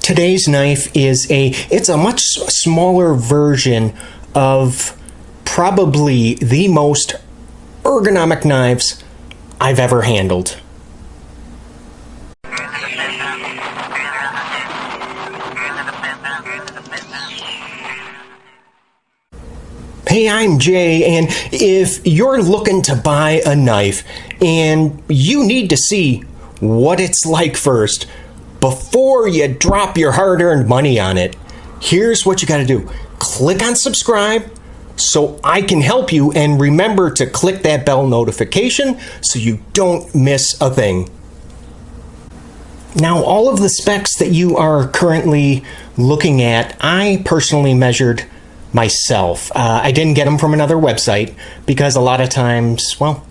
Today's knife is it's a much smaller version of probably the most ergonomic knives I've ever handled. Hey, I'm Jay, and if you're looking to buy a knife and you need to see what it's like first before you drop your hard-earned money on it, here's what you got to do. Click on subscribe so I can help you, and remember to click that bell notification so you don't miss a thing. Now, all of the specs that you are currently looking at, I personally measured myself. I didn't get them from another website because a lot of times, well,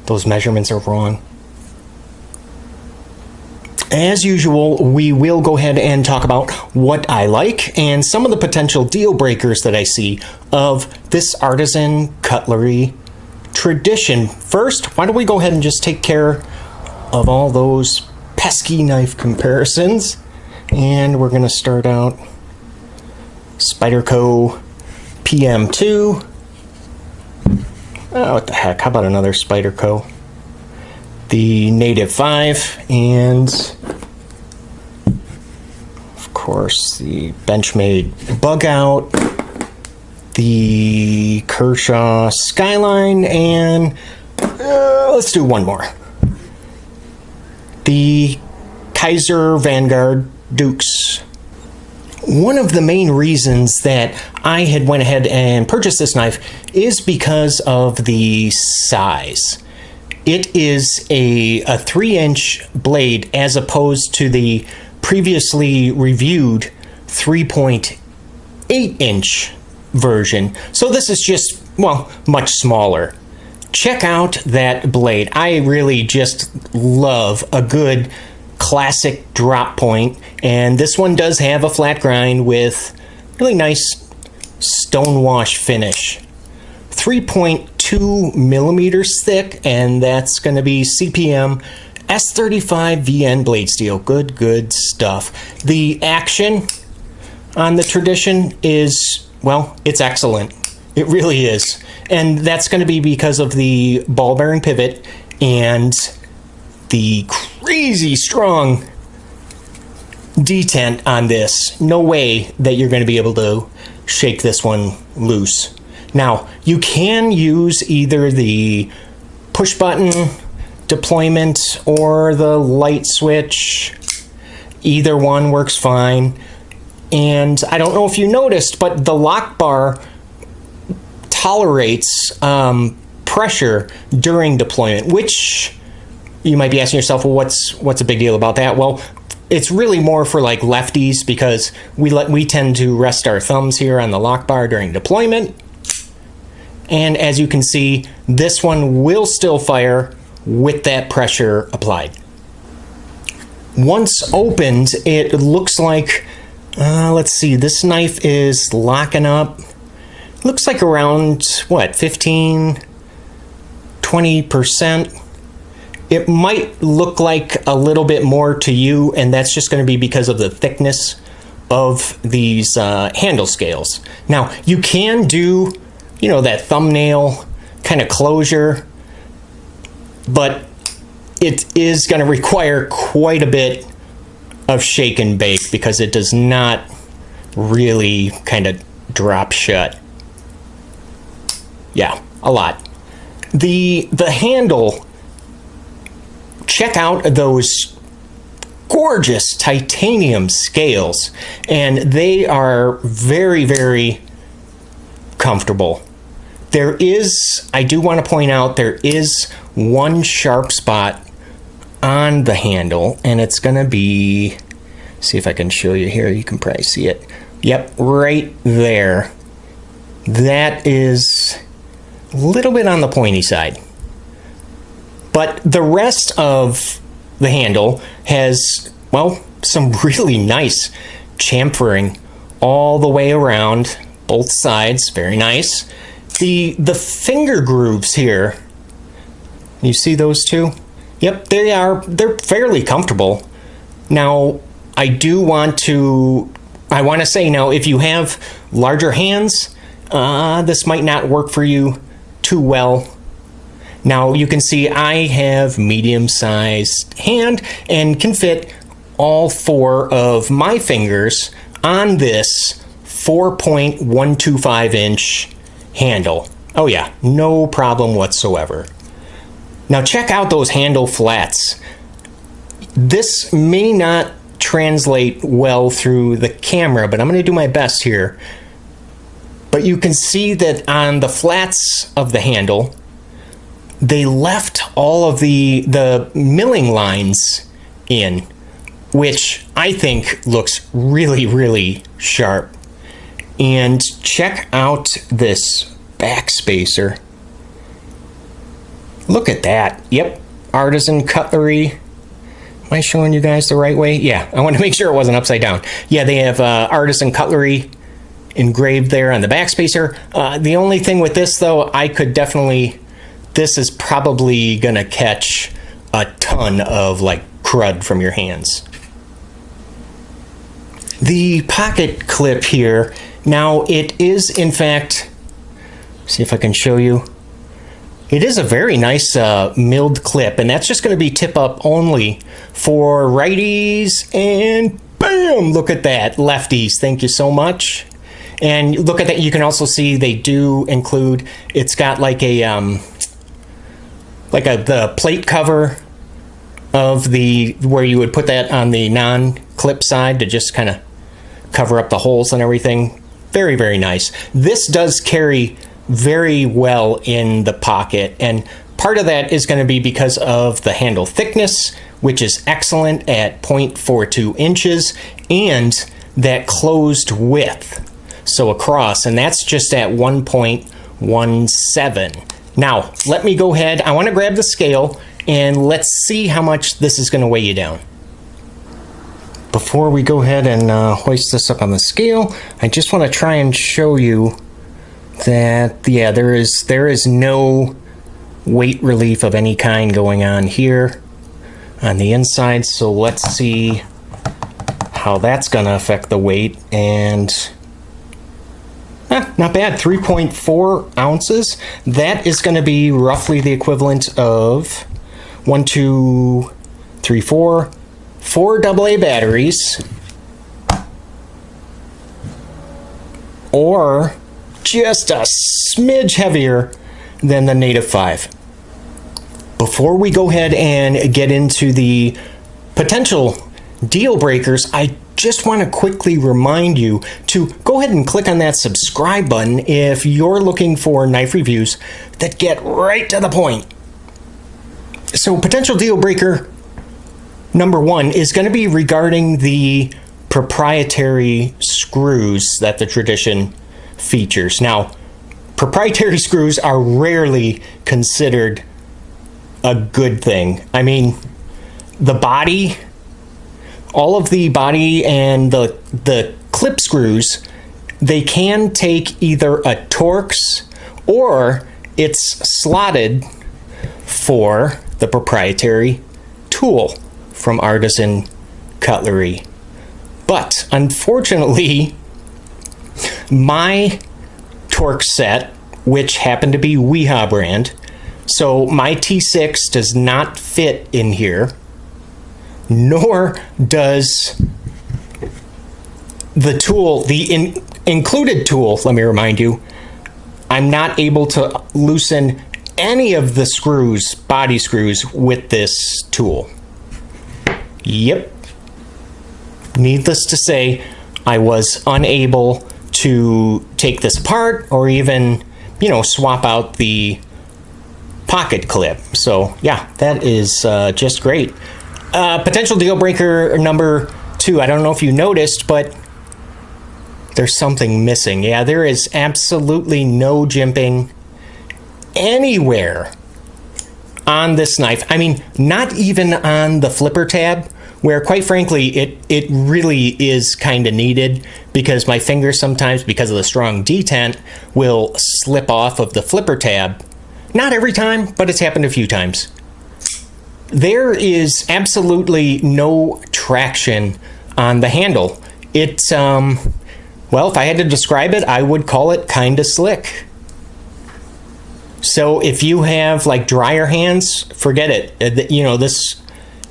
those measurements are wrong. As usual, we will go ahead and talk about what I like and some of the potential deal breakers that I see of this Artisan Cutlery Tradition. First, why don't we go ahead and just take care of all those pesky knife comparisons. And we're going to start out Spyderco PM2. Oh, what the heck? How about another Spyderco? The Native 5, and of course the Benchmade Bug Out, the Kershaw Skyline, and let's do one more. The Kaiser Vanguard Dukes. One of the main reasons that I had went ahead and purchased this knife is because of the size. It is a 3-inch blade as opposed to the previously reviewed 3.8-inch version. So this is just, well, much smaller. Check out that blade. I really just love a good classic drop point, and this one does have a flat grind with really nice stonewash finish. 3.2 millimeters thick, and that's going to be CPM S35 VN blade steel. Good stuff. The action on the Tradition is, well, it's excellent. It really is. And that's going to be because of the ball bearing pivot and the crazy strong detent on this. No way that you're going to be able to shake this one loose. Now, you can use either the push button deployment or the light switch. Either one works fine. And I don't know if you noticed, but the lock bar tolerates pressure during deployment, which you might be asking yourself, well, what's a big deal about that? Well, it's really more for like lefties, because we tend to rest our thumbs here on the lock bar during deployment. And as you can see, this one will still fire with that pressure applied. Once opened, it looks like, let's see, this knife is locking up. Looks like around, what, 15–20%. It might look like a little bit more to you, and that's just going to be because of the thickness of these handle scales. Now, you can do, you know, that thumbnail kind of closure, but it is going to require quite a bit of shake and bake because it does not really kind of drop shut. Yeah, a lot. The handle, check out those gorgeous titanium scales, and they are very comfortable. There is, I do want to point out, there is one sharp spot on the handle, and it's going to be, see if I can show you here, you can probably see it. Yep, right there. That is a little bit on the pointy side. But the rest of the handle has, well, some really nice chamfering all the way around both sides. Very nice. The finger grooves here, you see those two? Yep, they're fairly comfortable. Now, I want to say now, if you have larger hands, this might not work for you too well. Now you can see I have medium-sized hand and can fit all 4 of my fingers on this 4.125 inch handle. Oh yeah, no problem whatsoever. Now check out those handle flats. This may not translate well through the camera, but I'm going to do my best here. But you can see that on the flats of the handle, they left all of the milling lines in, which I think looks really, really sharp. And check out this back spacer. Look at that. Yep, Artisan Cutlery. Am I showing you guys the right way? Yeah, I want to make sure it wasn't upside down. Yeah, they have Artisan Cutlery engraved there on the back spacer. The only thing with this, though, this is probably going to catch a ton of like crud from your hands. The pocket clip here, now it is in fact, see if I can show you. It is a very nice milled clip, and that's just going to be tip up only for righties, and bam, look at that, lefties, thank you so much. And look at that, you can also see they do include, it's got like the plate cover of where you would put that on the non-clip side to just kind of cover up the holes and everything. Very, very nice. This does carry very well in the pocket, and part of that is going to be because of the handle thickness, which is excellent at 0.42 inches, and that closed width, so across, and that's just at 1.17. Now, let me go ahead, I want to grab the scale, and let's see how much this is going to weigh you down. Before we go ahead and hoist this up on the scale, I just want to try and show you that, yeah, there is no weight relief of any kind going on here on the inside, so let's see how that's going to affect the weight. And not bad, 3.4 ounces. That is going to be roughly the equivalent of 4 AA batteries, or just a smidge heavier than the native 5. Before we go ahead and get into the potential deal breakers, I just want to quickly remind you to go ahead and click on that subscribe button if you're looking for knife reviews that get right to the point. So potential deal breaker number 1 is going to be regarding the proprietary screws that the Tradition features. Now, proprietary screws are rarely considered a good thing. I mean, the body, all of the body and the clip screws, they can take either a Torx or it's slotted for the proprietary tool from Artisan Cutlery. But unfortunately, my Torx set, which happened to be Weha brand, so my T6 does not fit in here, nor does the tool, the included tool, let me remind you, I'm not able to loosen any of the screws, body screws, with this tool. Yep. Needless to say, I was unable to take this apart or even, swap out the pocket clip. So yeah, that is just great. Potential deal breaker number 2. I don't know if you noticed, but there's something missing. Yeah, there is absolutely no jimping anywhere on this knife. I mean, not even on the flipper tab, where quite frankly it really is kind of needed, because my fingers sometimes, because of the strong detent, will slip off of the flipper tab. Not every time, but it's happened a few times. There is absolutely no traction on the handle. It's, well, if I had to describe it, I would call it kind of slick. So if you have like drier hands, forget it. You know, this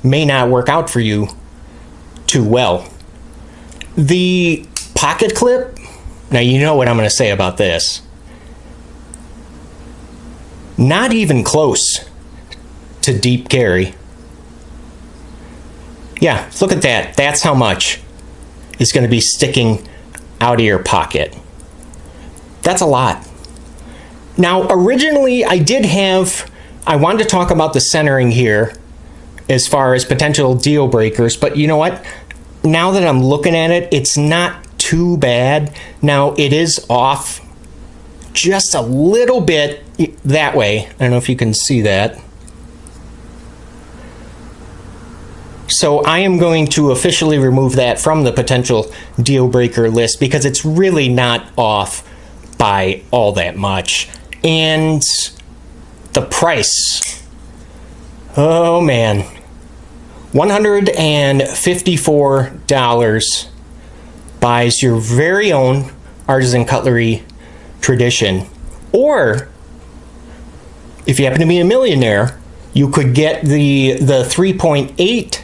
may not work out for you too well. The pocket clip, now you know what I'm going to say about this. Not even close to deep carry. Yeah, look at that. That's how much is going to be sticking out of your pocket. That's a lot. Now, originally I wanted to talk about the centering here as far as potential deal breakers, but you know what? Now that I'm looking at it, it's not too bad. Now, it is off just a little bit that way. I don't know if you can see that. So I am going to officially remove that from the potential deal breaker list because it's really not off by all that much. And the price, oh man, $154 buys your very own Artisan Cutlery Tradition. Or if you happen to be a millionaire, you could get the 3.8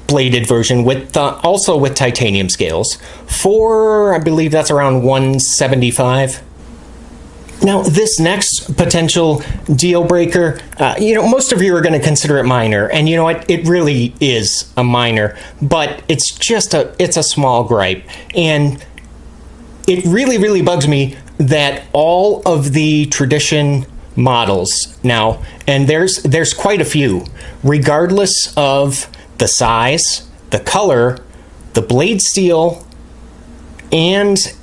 bladed version with also with titanium scales for, I believe that's around $175. Now, this next potential deal breaker, you know, most of you are going to consider it minor, and you know what? It really is a minor, but it's just it's a small gripe, and it really, really bugs me that all of the Tradition models now, and there's quite a few, regardless of the size, the color, the blade steel, and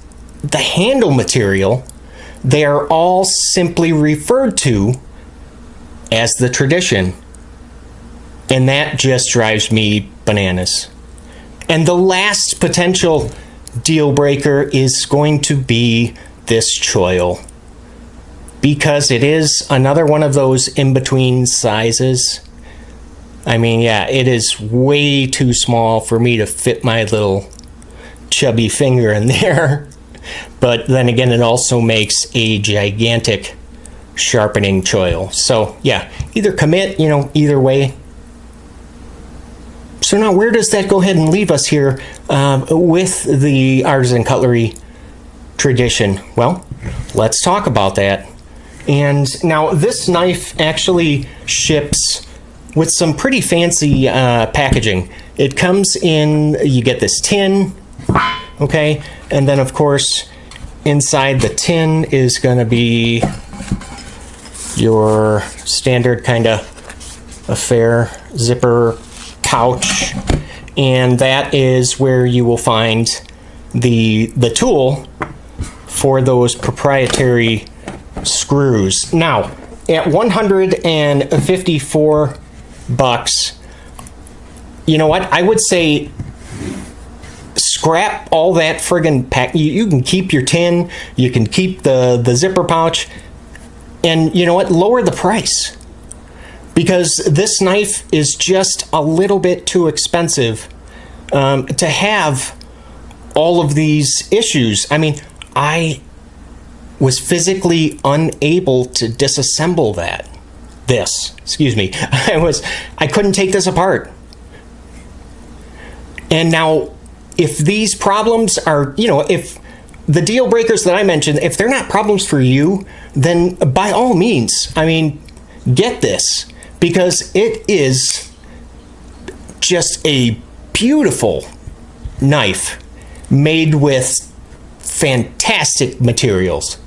the handle material, they are all simply referred to as the Tradition. And that just drives me bananas. And the last potential deal breaker is going to be this choil, because it is another one of those in-between sizes. I mean, yeah, it is way too small for me to fit my little chubby finger in there. But then again, it also makes a gigantic sharpening choil. So yeah, either commit, you know, either way. So now where does that go ahead and leave us here with the Artisan Cutlery Tradition? Well, let's talk about that. And now this knife actually ships with some pretty fancy packaging. It comes in, you get this tin, okay, and then of course inside the tin is going to be your standard kind of affair zipper pouch, and that is where you will find the tool for those proprietary screws. Now, at $154, you know what? I would say scrap all that friggin' pack. You can keep your tin, you can keep the zipper pouch, and you know what? Lower the price. Because this knife is just a little bit too expensive to have all of these issues. I mean, I was physically unable to disassemble I couldn't take this apart. And now, if these problems are, you know, if the deal breakers that I mentioned, if they're not problems for you, then by all means, I mean, get this, because it is just a beautiful knife made with fantastic materials.